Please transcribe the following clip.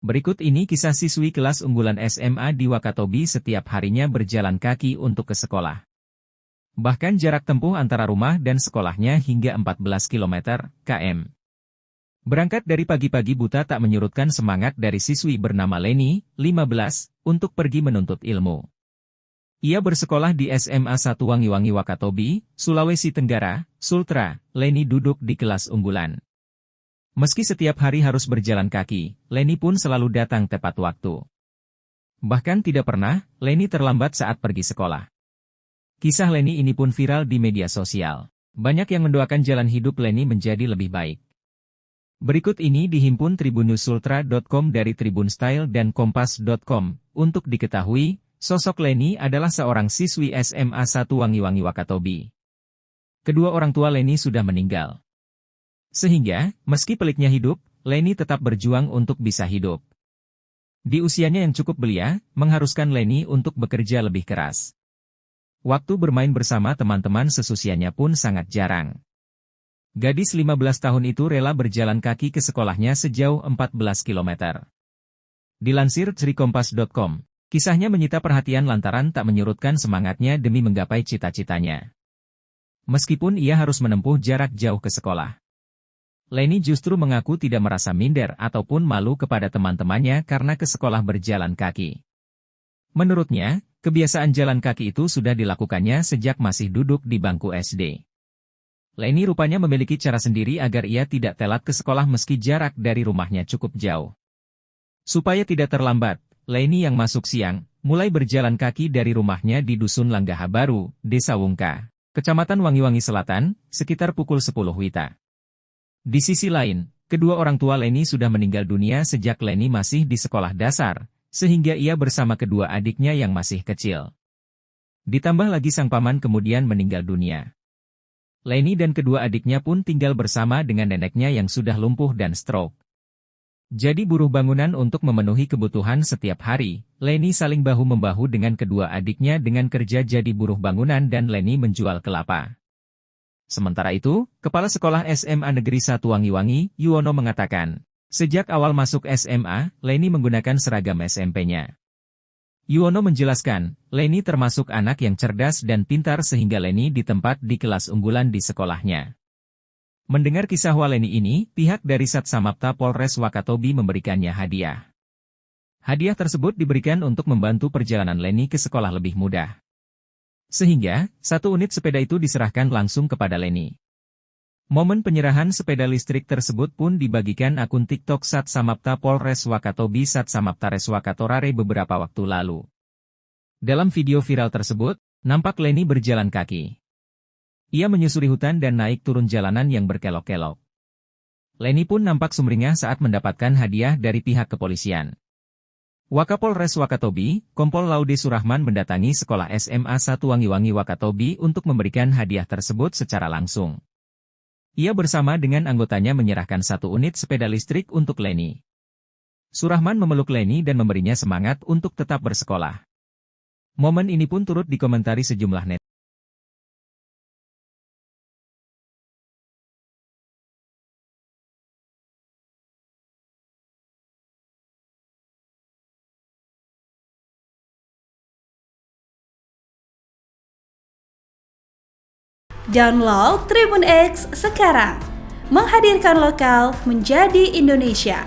Berikut ini kisah siswi kelas unggulan SMA di Wakatobi setiap harinya berjalan kaki untuk ke sekolah. Bahkan jarak tempuh antara rumah dan sekolahnya hingga 14 km. Berangkat dari pagi-pagi buta tak menyurutkan semangat dari siswi bernama Leni, 15, untuk pergi menuntut ilmu. Ia bersekolah di SMA 1 Wangi-Wangi Wakatobi, Sulawesi Tenggara, Sultra. Leni duduk di kelas unggulan. Meski setiap hari harus berjalan kaki, Leni pun selalu datang tepat waktu. Bahkan tidak pernah, Leni terlambat saat pergi sekolah. Kisah Leni ini pun viral di media sosial. Banyak yang mendoakan jalan hidup Leni menjadi lebih baik. Berikut ini dihimpun tribunnews.sultra.com dari Tribun Style dan Kompas.com. Untuk diketahui, sosok Leni adalah seorang siswi SMA 1 Wangi-Wangi Wakatobi. Kedua orang tua Leni sudah meninggal. Sehingga, meski peliknya hidup, Leni tetap berjuang untuk bisa hidup. Di usianya yang cukup belia, mengharuskan Leni untuk bekerja lebih keras. Waktu bermain bersama teman-teman seusianya pun sangat jarang. Gadis 15 tahun itu rela berjalan kaki ke sekolahnya sejauh 14 km. Dilansir dari Kompas.com, kisahnya menyita perhatian lantaran tak menyurutkan semangatnya demi menggapai cita-citanya. Meskipun ia harus menempuh jarak jauh ke sekolah. Leni justru mengaku tidak merasa minder ataupun malu kepada teman-temannya karena ke sekolah berjalan kaki. Menurutnya, kebiasaan jalan kaki itu sudah dilakukannya sejak masih duduk di bangku SD. Leni rupanya memiliki cara sendiri agar ia tidak telat ke sekolah meski jarak dari rumahnya cukup jauh. Supaya tidak terlambat, Leni yang masuk siang, mulai berjalan kaki dari rumahnya di Dusun Langgaha Baru, Desa Wungka, Kecamatan Wangi-Wangi Selatan, sekitar pukul 10 WITA. Di sisi lain, kedua orang tua Leni sudah meninggal dunia sejak Leni masih di sekolah dasar, sehingga ia bersama kedua adiknya yang masih kecil. Ditambah lagi sang paman kemudian meninggal dunia. Leni dan kedua adiknya pun tinggal bersama dengan neneknya yang sudah lumpuh dan stroke. Jadi buruh bangunan untuk memenuhi kebutuhan setiap hari, Leni saling bahu-membahu dengan kedua adiknya dengan kerja jadi buruh bangunan dan Leni menjual kelapa. Sementara itu, Kepala Sekolah SMA Negeri 1 Wangi-Wangi, Yuwono mengatakan, sejak awal masuk SMA, Leni menggunakan seragam SMP-nya. Yuwono menjelaskan, Leni termasuk anak yang cerdas dan pintar sehingga Leni ditempat di kelas unggulan di sekolahnya. Mendengar kisah Leni ini, pihak dari Satsamapta Polres Wakatobi memberikannya hadiah. Hadiah tersebut diberikan untuk membantu perjalanan Leni ke sekolah lebih mudah. Sehingga, 1 unit sepeda itu diserahkan langsung kepada Leni. Momen penyerahan sepeda listrik tersebut pun dibagikan akun TikTok Satsamapta Polres Wakatobi Satsamaptares Wakatorare beberapa waktu lalu. Dalam video viral tersebut, nampak Leni berjalan kaki. Ia menyusuri hutan dan naik turun jalanan yang berkelok-kelok. Leni pun nampak sumringah saat mendapatkan hadiah dari pihak kepolisian. Wakapolres Wakatobi, Kompol Laude Surahman mendatangi sekolah SMA 1 Wangi-Wangi Wakatobi untuk memberikan hadiah tersebut secara langsung. Ia bersama dengan anggotanya menyerahkan 1 unit sepeda listrik untuk Leni. Surahman memeluk Leni dan memberinya semangat untuk tetap bersekolah. Momen ini pun turut dikomentari sejumlah netizen. Download Tribun X sekarang, menghadirkan lokal menjadi Indonesia.